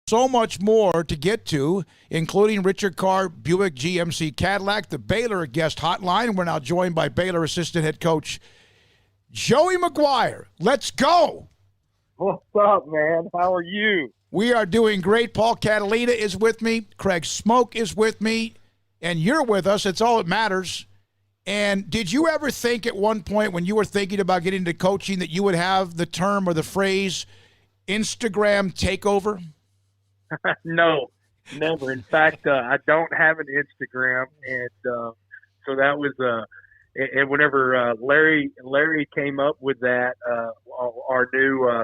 So much more to get to, including Richard Carr, Buick GMC Cadillac, the Baylor guest hotline. We're now joined by Baylor assistant head coach Joey McGuire. Let's go. What's up, man? How are you? We are doing great. Paul Catalina is with me. Craig Smoke is with me. And you're with us. It's all that matters. And did you ever think at one point when you were thinking about getting into coaching that you would have the term or the phrase Instagram takeover? No, never. In fact, I don't have an Instagram, and so that was and whenever Larry came up with that, our new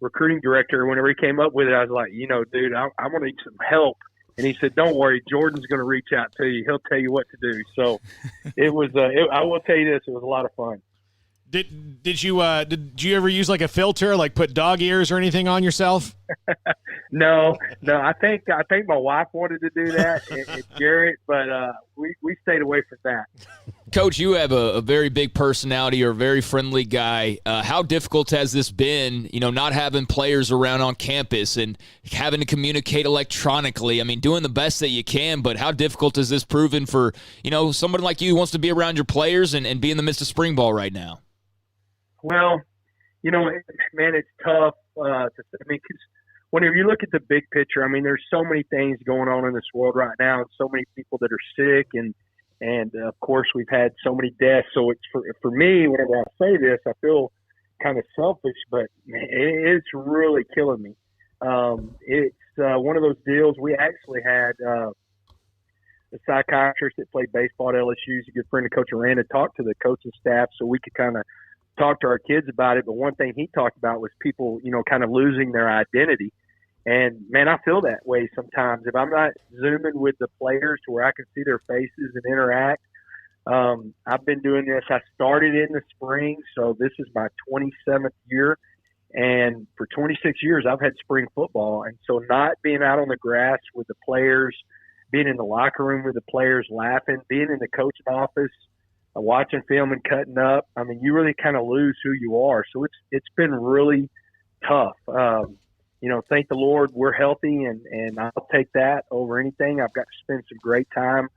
recruiting director, whenever he came up with it, I was like, dude, I'm gonna need some help. And he said, "Don't worry, Jordan's gonna reach out to you. He'll tell you what to do." So it was. I will tell you this: it was a lot of fun. Did you ever use like a filter, like put dog ears or anything on yourself? No. I think my wife wanted to do that, and Garrett, but we stayed away from that. Coach, you have a very big personality. You're a very friendly guy. How difficult has this been, not having players around on campus and having to communicate electronically? I mean, doing the best that you can, but how difficult has this proven for, someone like you who wants to be around your players and be in the midst of spring ball right now? Well, man, it's tough because whenever you look at the big picture, I mean, there's so many things going on in this world right now, and so many people that are sick, and of course we've had so many deaths. So it's for me, whenever I say this, I feel kind of selfish, but it's really killing me. It's one of those deals. We actually had a psychiatrist that played baseball at LSU, he's a good friend of Coach Aranda, talk to the coaching staff so we could kind of talk to our kids about it. But one thing he talked about was people, kind of losing their identity. And man, I feel that way sometimes. If I'm not zooming with the players to where I can see their faces and interact, I've been doing this. I started in the spring, so this is my 27th year. And for 26 years, I've had spring football. And so not being out on the grass with the players, being in the locker room with the players laughing, being in the coaching office, watching film and cutting up, I mean, you really kind of lose who you are. So it's been really tough. Thank the Lord we're healthy, and I'll take that over anything. I've got to spend some great time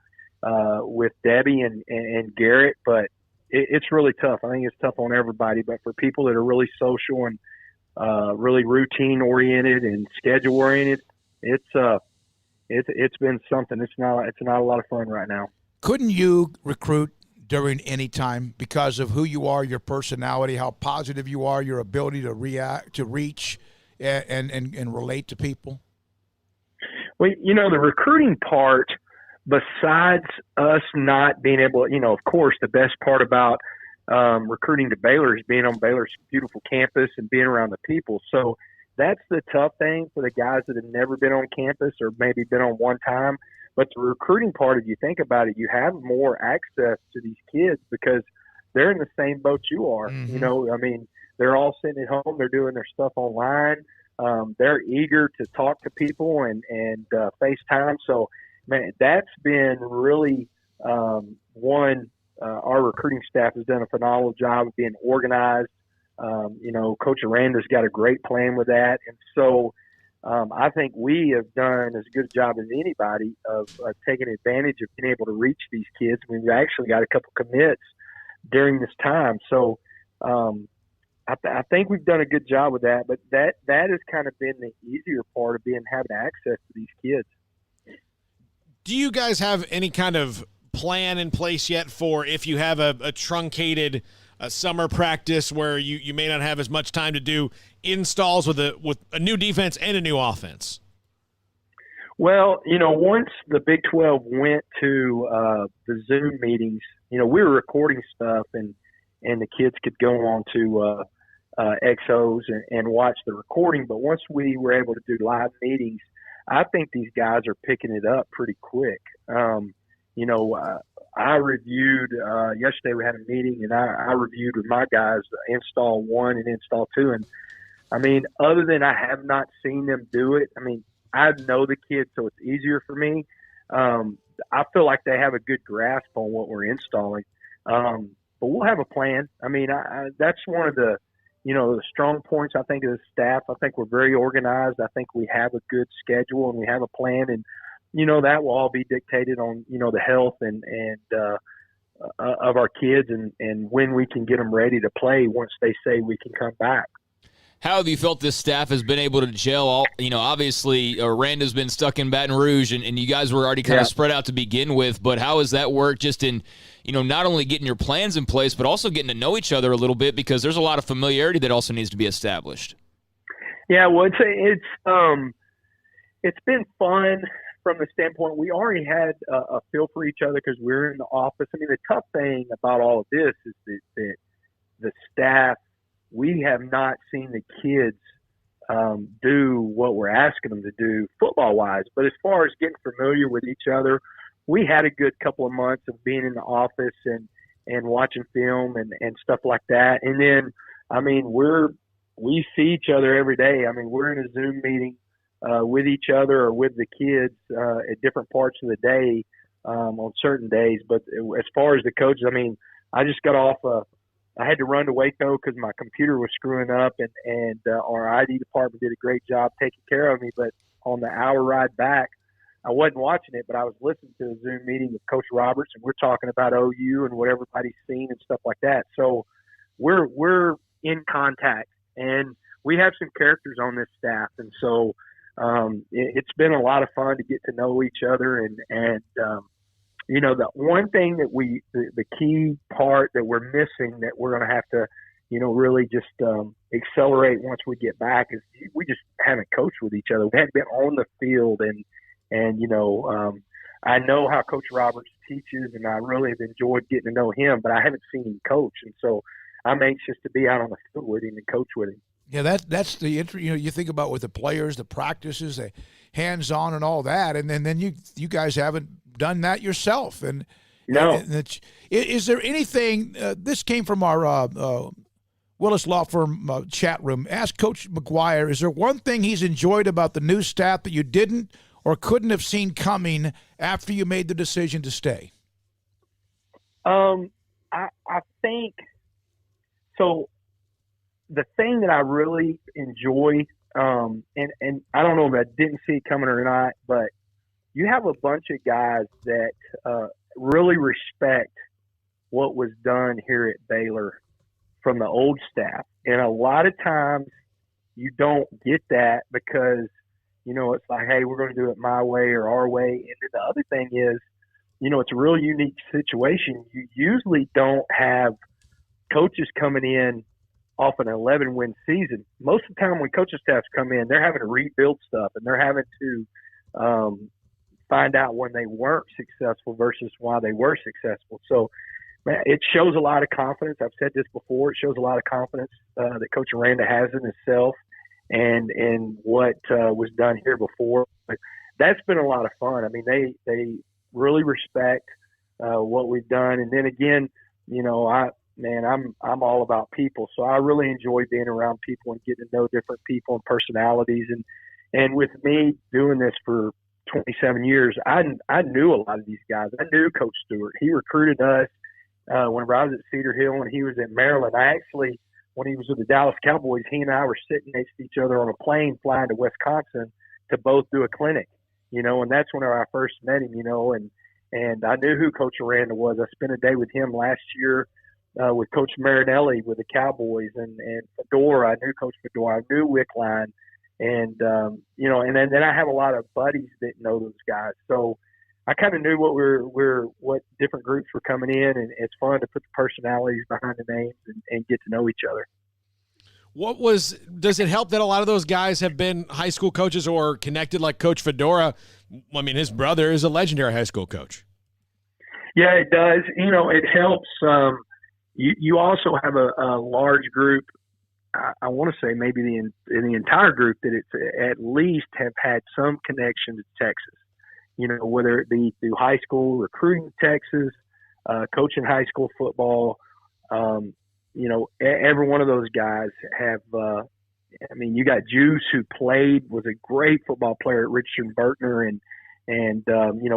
with Debbie and Garrett, but it's really tough. I think it's tough on everybody, but for people that are really social and really routine oriented and schedule oriented, it's been something. It's not a lot of fun right now. Couldn't you recruit during any time because of who you are, your personality, how positive you are, your ability to react, to reach, and relate to people? Well, the recruiting part, besides us not being able, of course, the best part about recruiting to Baylor is being on Baylor's beautiful campus and being around the people. So that's the tough thing for the guys that have never been on campus or maybe been on one time. But the recruiting part, if you think about it, you have more access to these kids because they're in the same boat you are. Mm-hmm. I mean, they're all sitting at home. They're doing their stuff online. They're eager to talk to people and FaceTime. So, man, that's been really our recruiting staff has done a phenomenal job of being organized. Coach Aranda's got a great plan with that. And so I think we have done as good a job as anybody of taking advantage of being able to reach these kids. We've actually got a couple commits during this time. So I think we've done a good job with that, but that has kind of been the easier part of having access to these kids. Do you guys have any kind of plan in place yet for if you have a truncated summer practice where you may not have as much time to do installs with a new defense and a new offense? Well, once the Big 12 went to the Zoom meetings, we were recording stuff and the kids could go on to XOs and watch the recording. But once we were able to do live meetings, I think these guys are picking it up pretty quick. I reviewed yesterday. We had a meeting, and I reviewed with my guys install 1 and install 2. And I mean, other than I have not seen them do it, I mean, I know the kids, so it's easier for me. I feel like they have a good grasp on what we're installing. But we'll have a plan. I mean, that's one of the the strong points, I think, of the staff. I think we're very organized. I think we have a good schedule and we have a plan, and that will all be dictated on the health and of our kids and when we can get them ready to play once they say we can come back. How have you felt this staff has been able to gel? Obviously, Randa's been stuck in Baton Rouge, and you guys were already kind of spread out to begin with. But how has that worked just in, not only getting your plans in place, but also getting to know each other a little bit, because there's a lot of familiarity that also needs to be established? Yeah, well, it's been fun from the standpoint we already had a feel for each other because we're in the office. I mean, the tough thing about all of this is that the staff, we have not seen the kids do what we're asking them to do football-wise. But as far as getting familiar with each other, we had a good couple of months of being in the office and watching film and stuff like that. And then, I mean, we see each other every day. I mean, we're in a Zoom meeting with each other or with the kids at different parts of the day on certain days. But as far as the coaches, I mean, I just got off I had to run to Waco because my computer was screwing up, and our ID department did a great job taking care of me. But on the hour ride back, I wasn't watching it, but I was listening to a Zoom meeting with Coach Roberts, and we're talking about OU and what everybody's seen and stuff like that. So we're in contact, and we have some characters on this staff, and so it's been a lot of fun to get to know each other and the one thing that the key part that we're missing that we're going to have to, really just accelerate once we get back is we just haven't coached with each other. We haven't been on the field and I know how Coach Roberts teaches and I really have enjoyed getting to know him, but I haven't seen him coach. And so I'm anxious to be out on the field with him and coach with him. Yeah, that's the you think about with the players, the practices, the hands-on and all that, and then you guys haven't done that yourself. And no, is there anything? This came from our Willis Law Firm chat room. Ask Coach McGuire: is there one thing he's enjoyed about the new staff that you didn't or couldn't have seen coming after you made the decision to stay? I think so. The thing that I really enjoy, and I don't know if I didn't see it coming or not, but you have a bunch of guys that really respect what was done here at Baylor from the old staff. And a lot of times you don't get that because, it's like, hey, we're going to do it my way or our way. And then the other thing is, it's a real unique situation. You usually don't have coaches coming in off an 11-win season. Most of the time when coaching staffs come in, they're having to rebuild stuff and they're having to find out when they weren't successful versus why they were successful. So, man, it shows a lot of confidence. I've said this before. It shows a lot of confidence that Coach Aranda has in himself and what was done here before. But that's been a lot of fun. I mean, they really respect what we've done. And then again, I'm all about people. So I really enjoy being around people and getting to know different people and personalities. And with me doing this for 27 years, I knew a lot of these guys. I knew Coach Stewart. He recruited us whenever I was at Cedar Hill and he was in Maryland. I actually, when he was with the Dallas Cowboys, he and I were sitting next to each other on a plane flying to Wisconsin to both do a clinic, and that's when I first met him, and I knew who Coach Aranda was. I spent a day with him last year with Coach Marinelli with the Cowboys and Fedora. I knew Coach Fedora. I knew Wickline. And, and then I have a lot of buddies that know those guys. So I kind of knew what different groups were coming in, and it's fun to put the personalities behind the names and get to know each other. Does it help that a lot of those guys have been high school coaches or connected like Coach Fedora? I mean, his brother is a legendary high school coach. Yeah, it does. It helps. You also have a large group. I want to say maybe in the entire group that it's at least have had some connection to Texas, whether it be through high school recruiting Texas, coaching high school football. Every one of those guys have, you got Juice who was a great football player at Richardson Bertner and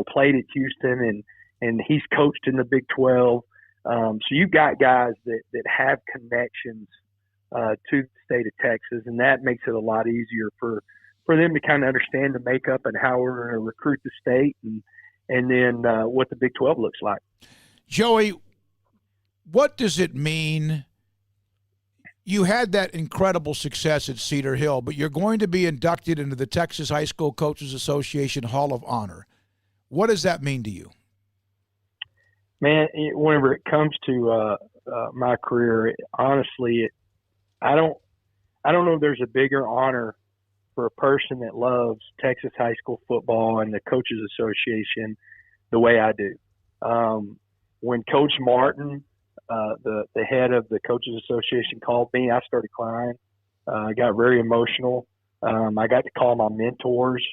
played at Houston and he's coached in the Big 12. So you've got guys that have connections to the state of Texas, and that makes it a lot easier for them to kind of understand the makeup and how we're going to recruit the state and then what the Big 12 looks like. Joey, what does it mean? You had that incredible success at Cedar Hill, but you're going to be inducted into the Texas High School Coaches Association Hall of Honor. What does that mean to you? Man, whenever it comes to my career, honestly, I don't know if there's a bigger honor for a person that loves Texas high school football and the Coaches Association the way I do. When Coach Martin, the head of the Coaches Association, called me, I started crying. I got very emotional. I got to call my mentors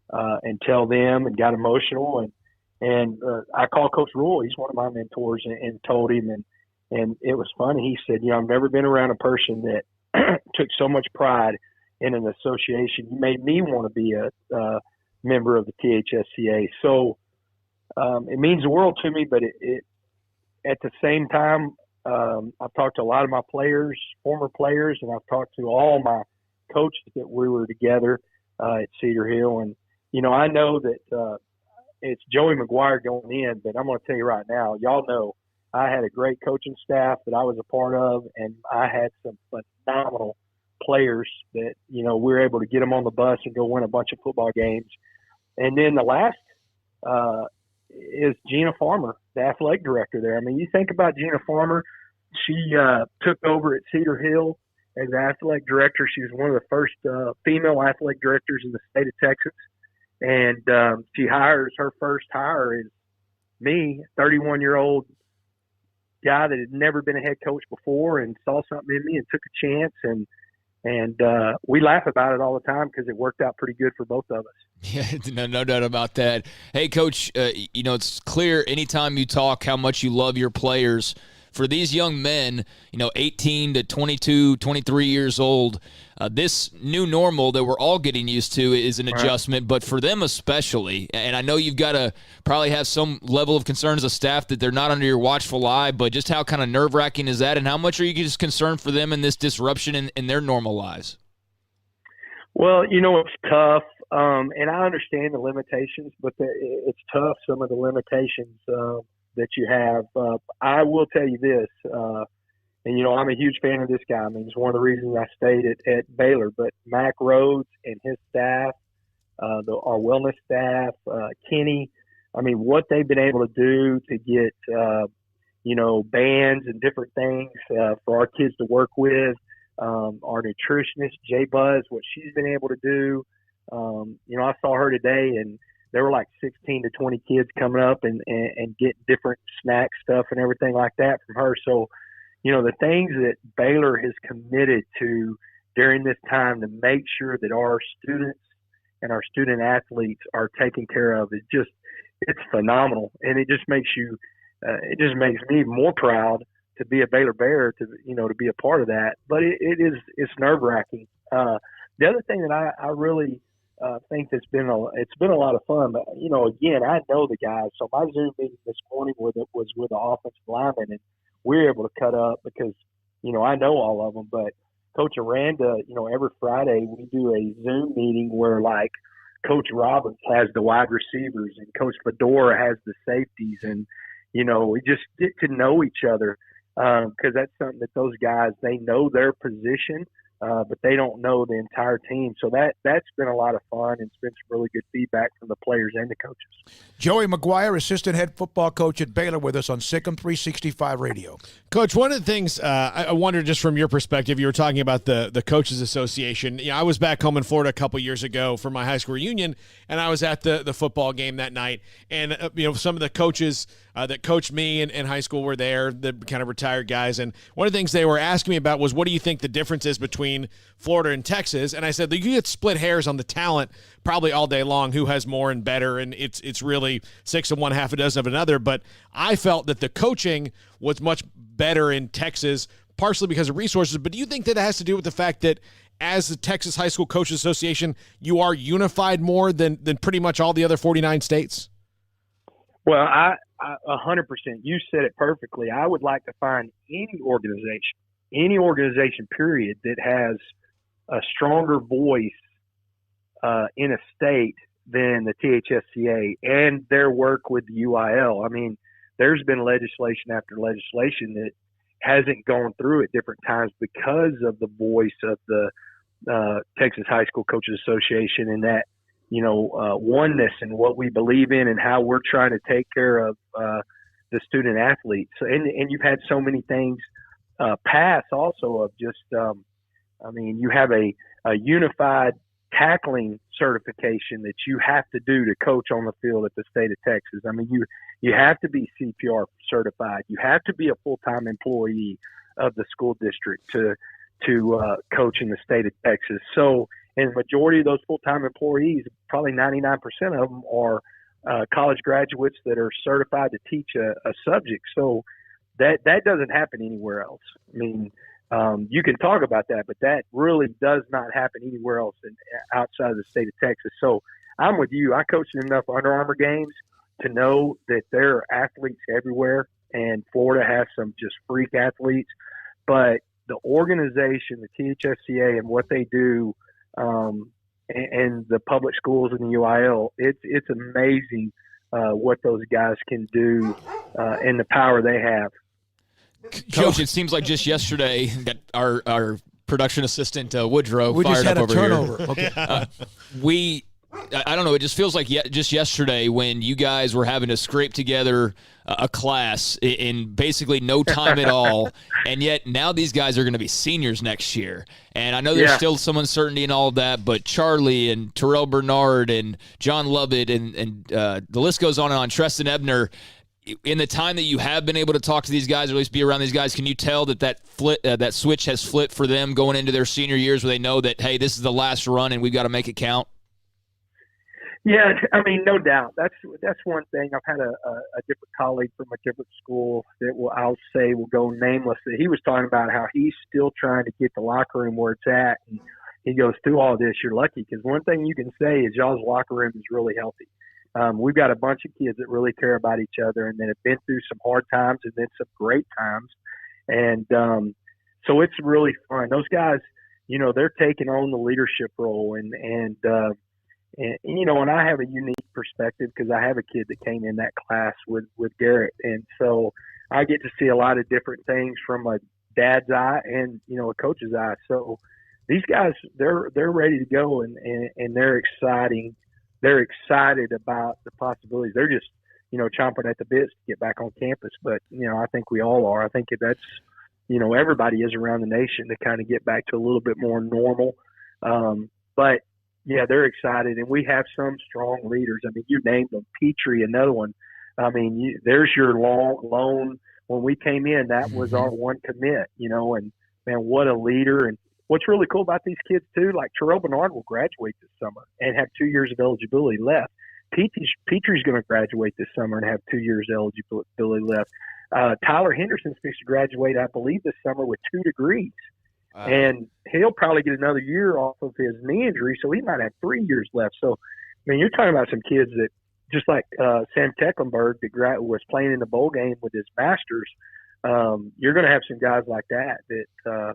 and tell them, and got emotional. And I called Coach Rule. He's one of my mentors, and told him. And it was funny. He said, I've never been around a person that took so much pride in an association. You made me want to be a member of the THSCA. So it means the world to me, but it at the same time, I've talked to a lot of my players, former players, and I've talked to all my coaches that we were together at Cedar Hill. And, I know that it's Joey McGuire going in, but I'm going to tell you right now, y'all know I had a great coaching staff that I was a part of, and I had some phenomenal players that, we were able to get them on the bus and go win a bunch of football games. And then the last is Gina Farmer, the athletic director there. I mean, you think about Gina Farmer, she took over at Cedar Hill as athletic director. She was one of the first female athletic directors in the state of Texas. And she hires, her first hire is me, 31-year-old guy that had never been a head coach before and saw something in me and took a chance. And we laugh about it all the time because it worked out pretty good for both of us. Yeah, no doubt about that. Hey, Coach, it's clear anytime you talk how much you love your players. For these young men, 18 to 22, 23 years old, this new normal that we're all getting used to is an adjustment, but for them especially, and I know you've got to probably have some level of concern as a staff that they're not under your watchful eye, but just how kind of nerve-wracking is that, and how much are you just concerned for them in this disruption in their normal lives? Well, it's tough, and I understand the limitations, but it's tough, some of the limitations that you have. I will tell you this, and I'm a huge fan of this guy. I mean, it's one of the reasons I stayed at Baylor. But Mac Rhodes and his staff, our wellness staff, Kenny, I mean, what they've been able to do to get, bands and different things for our kids to work with. Our nutritionist, Jay Buzz, what she's been able to do. I saw her today, and there were like 16 to 20 kids coming up and getting different snack stuff and everything like that from her. So, the things that Baylor has committed to during this time to make sure that our students and our student athletes are taken care of it's phenomenal. And it just makes me more proud to be a Baylor Bear, to be a part of that. But it's nerve-wracking. The other thing that I really think it's been a lot of fun. But again, I know the guys. So my Zoom meeting this morning was with the offensive lineman, and we were able to cut up because I know all of them. But Coach Aranda, every Friday we do a Zoom meeting where like Coach Roberts has the wide receivers and Coach Fedora has the safeties, and we just get to know each other because that's something that those guys, they know their position. But they don't know the entire team. So that's been a lot of fun, and it's been some really good feedback from the players and the coaches. Joey McGuire, assistant head football coach at Baylor, with us on SicEm365 Radio. Coach, one of the things I wonder, just from your perspective, you were talking about the Coaches Association. I was back home in Florida a couple years ago for my high school reunion, and I was at the football game that night. And, some of the coaches that coached me in high school were there, the kind of retired guys. And one of the things they were asking me about was, what do you think the difference is between Florida and Texas? And I said, you get split hairs on the talent probably all day long, who has more and better, and it's really 6 of one, half a dozen of another. But I felt that the coaching was much better in Texas, partially because of resources. But do you think that has to do with the fact that as the Texas High School Coaches Association, you are unified more than pretty much all the other 49 states? Well, I 100%. You said it perfectly. I would like to find any organization any organization, period, that has a stronger voice in a state than the THSCA and their work with the UIL. I mean, there's been legislation after legislation that hasn't gone through at different times because of the voice of the Texas High School Coaches Association, and that, oneness and what we believe in and how we're trying to take care of the student athletes. And you've had so many things pass also of just, you have a unified tackling certification that you have to do to coach on the field at the state of Texas. I mean, you have to be CPR certified. You have to be a full-time employee of the school district to coach in the state of Texas. So, and the majority of those full-time employees, probably 99% of them, are college graduates that are certified to teach a subject. So that doesn't happen anywhere else. I mean, you can talk about that, but that really does not happen anywhere else outside of the state of Texas. So I'm with you. I coached enough Under Armour games to know that there are athletes everywhere, and Florida has some just freak athletes. But the organization, the THSCA, and what they do, and the public schools and the UIL, it's amazing what those guys can do and the power they have. Coach, it seems like just yesterday that our production assistant Woodrow we fired just had up a over turnover. here. Okay. I don't know. It just feels like just yesterday when you guys were having to scrape together a class in basically no time at all, and yet now these guys are going to be seniors next year. And I know there's still some uncertainty and all of that, but Charlie and Terrell Bernard and John Lovett and the list goes on and on. Treston Ebner. In the time that you have been able to talk to these guys, or at least be around these guys, can you tell that switch has flipped for them going into their senior years, where they know that, hey, this is the last run and we've got to make it count? Yeah, I mean, no doubt. That's one thing. I've had a different colleague from a different school that I'll say will go nameless. That he was talking about how he's still trying to get the locker room where it's at, and he goes, through all this, you're lucky, because one thing you can say is y'all's locker room is really healthy. We've got a bunch of kids that really care about each other and that have been through some hard times and then some great times. And so it's really fun. Those guys, they're taking on the leadership role. And I have a unique perspective because I have a kid that came in that class with Garrett. And so I get to see a lot of different things from a dad's eye and, a coach's eye. So these guys, they're ready to go and they're exciting. They're excited about the possibilities. They're just, chomping at the bits to get back on campus. But, I think we all are. I think that's, everybody is around the nation to kind of get back to a little bit more normal. But, yeah, they're excited. And we have some strong leaders. I mean, you named them. Petrie, another one. I mean, there's your loan. When we came in, that was our one commit, and, man, what a leader. And what's really cool about these kids, too, like Terrell Bernard will graduate this summer and have 2 years of eligibility left. Petrie's going to graduate this summer and have 2 years of eligibility left. Tyler Henderson's supposed to graduate, I believe, this summer with 2 degrees. Wow. And he'll probably get another year off of his knee injury, so he might have 3 years left. So, I mean, you're talking about some kids that, just like Sam Tecklenburg, that was playing in the bowl game with his masters, you're going to have some guys like that are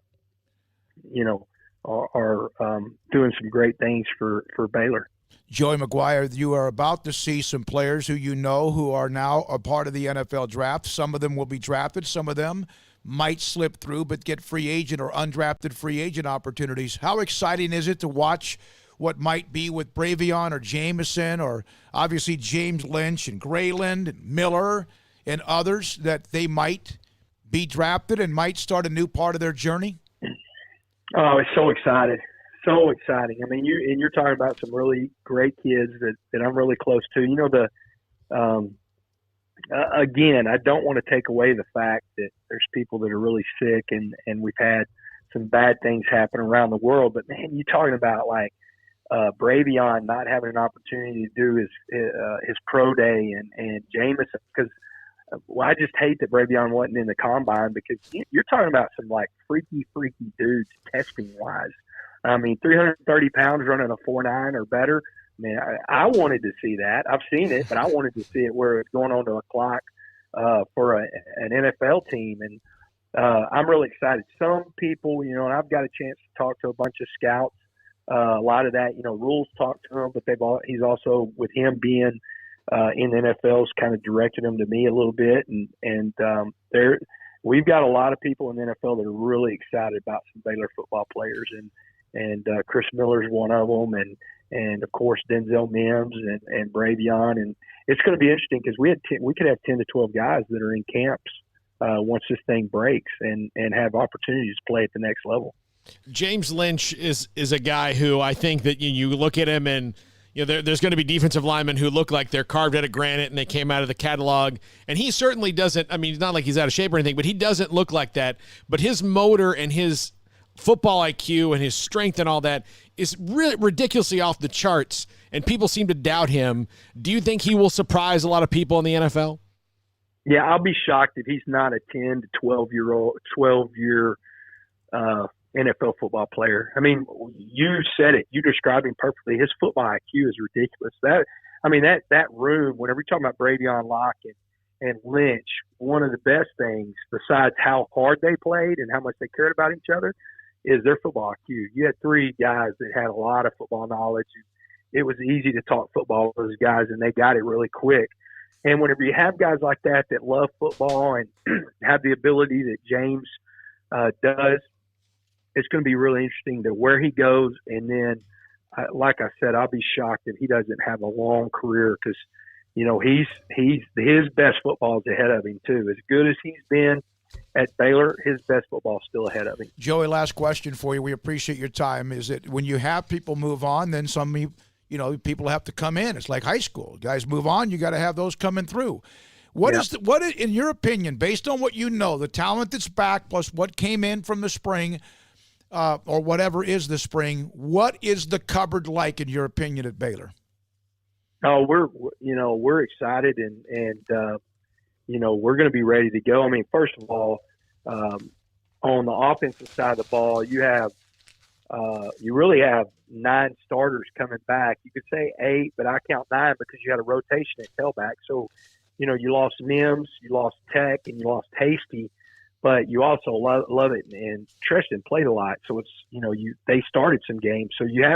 doing some great things for Baylor. Joey McGuire, you are about to see some players who are now a part of the NFL draft. Some of them will be drafted. Some of them might slip through but get free agent or undrafted free agent opportunities. How exciting is it to watch what might be with Bravion or Jameson or obviously James Lynch and Grayland and Miller and others, that they might be drafted and might start a new part of their journey? Oh, it's so exciting. So exciting. I mean, you're talking about some really great kids that I'm really close to. Again, I don't want to take away the fact that there's people that are really sick and we've had some bad things happen around the world. But, man, you're talking about like Bravion not having an opportunity to do his pro day and Jameson, because I just hate that Bravion wasn't in the combine, because you're talking about some like freaky dudes testing wise. I mean, 330 pounds running a 4.9 or better. I mean, I wanted to see that. I've seen it, but I wanted to see it where it's going on to a clock for an NFL team. And I'm really excited. Some people, you know, and I've got a chance to talk to a bunch of scouts. A lot of that, you know, Rules talked to him, but he's also, with him being in the NFL's kind of directed him to me a little bit, and we've got a lot of people in the NFL that are really excited about some Baylor football players, and Chris Miller's one of them, and of course Denzel Mims and Bravion, and it's going to be interesting because we could have 10 to 12 guys that are in camps once this thing breaks and have opportunities to play at the next level. James Lynch is a guy who I think that you look at him and there's going to be defensive linemen who look like they're carved out of granite and they came out of the catalog. And he certainly doesn't. I mean, it's not like he's out of shape or anything, but he doesn't look like that. But his motor and his football IQ and his strength and all that is really ridiculously off the charts. And people seem to doubt him. Do you think he will surprise a lot of people in the NFL? Yeah, I'll be shocked if he's not a 10 to 12-year NFL football player. I mean, you said it. You described him perfectly. His football IQ is ridiculous. That room, whenever you're talking about Bravion Locke and Lynch, one of the best things, besides how hard they played and how much they cared about each other, is their football IQ. You had three guys that had a lot of football knowledge. It was easy to talk football with those guys, and they got it really quick. And whenever you have guys like that love football and have the ability that James does, it's going to be really interesting to where he goes. And then, like I said, I'll be shocked if he doesn't have a long career because, you know, his best football is ahead of him too. As good as he's been at Baylor, his best football is still ahead of him. Joey, last question for you. We appreciate your time. Is it when you have people move on, then people have to come in? It's like high school. Guys move on, you got to have those coming through. What is in your opinion, based on what you know, the talent that's back plus what came in from the spring, or whatever is the spring, what is the cupboard like in your opinion at Baylor? Oh, we're excited and we're going to be ready to go. I mean, first of all, on the offensive side of the ball, you really have 9 starters coming back. You could say 8, but I count 9 because you had a rotation at tailback. So, you lost Mims, you lost Tech, and you lost Hasty, but you also love it. And Tristan played a lot, so it's they started some games. So you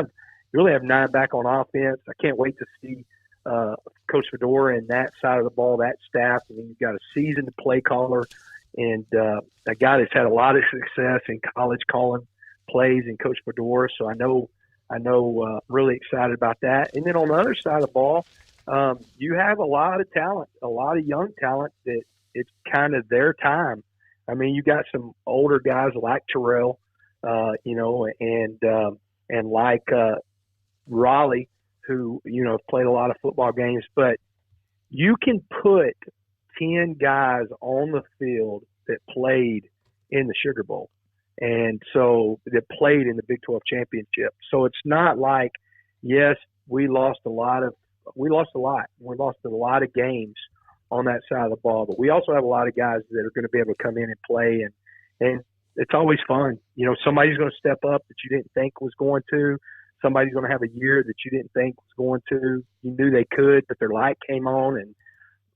really have 9 back on offense. I can't wait to see Coach Fedora and that side of the ball, that staff. I mean, you've got a seasoned play caller and a guy that's had a lot of success in college calling plays in Coach Fedora. So I know really excited about that. And then on the other side of the ball, you have a lot of talent, a lot of young talent that it's kind of their time. I mean, you got some older guys like Terrell, and like Raleigh, who, have played a lot of football games. But you can put 10 guys on the field that played in the Sugar Bowl. And so that played in the Big 12 championship. So it's not like, yes, we lost a lot. We lost a lot of games on that side of the ball, but we also have a lot of guys that are going to be able to come in and play. And it's always fun. Somebody's going to step up that you didn't think was going to. Somebody's going to have a year that you didn't think was going to. You knew they could, but their light came on.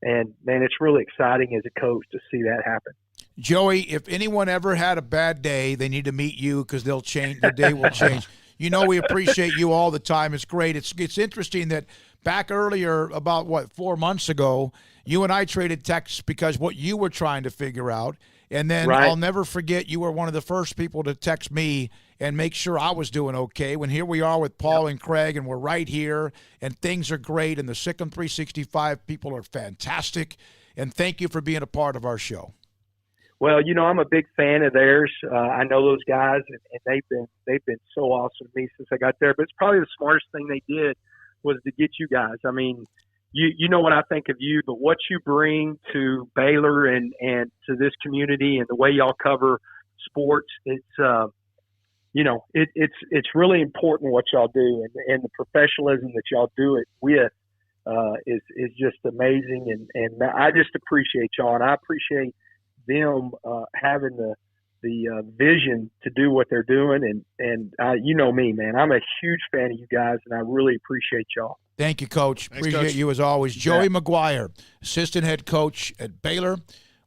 And man, it's really exciting as a coach to see that happen. Joey, if anyone ever had a bad day, they need to meet you because they'll change. Their day will change. We appreciate you all the time. It's great. It's interesting that back earlier, about 4 months ago, you and I traded texts because what you were trying to figure out. And then I'll never forget, you were one of the first people to text me and make sure I was doing okay. When here we are with Paul and Craig, and we're right here, and things are great, and the SicEm365 people are fantastic. And thank you for being a part of our show. Well, I'm a big fan of theirs. I know those guys, and they've been so awesome to me since I got there. But it's probably the smartest thing they did was to get you guys. I mean, you know what I think of you, but what you bring to Baylor and to this community and the way y'all cover sports, it's really important what y'all do, and the professionalism that y'all do it with is just amazing. And I just appreciate y'all, and I appreciate them having the vision to do what they're doing. And me, man, I'm a huge fan of you guys, and I really appreciate y'all. Thank you, Coach. Thanks, appreciate Coach. you as always. Joey McGuire, assistant head coach at Baylor.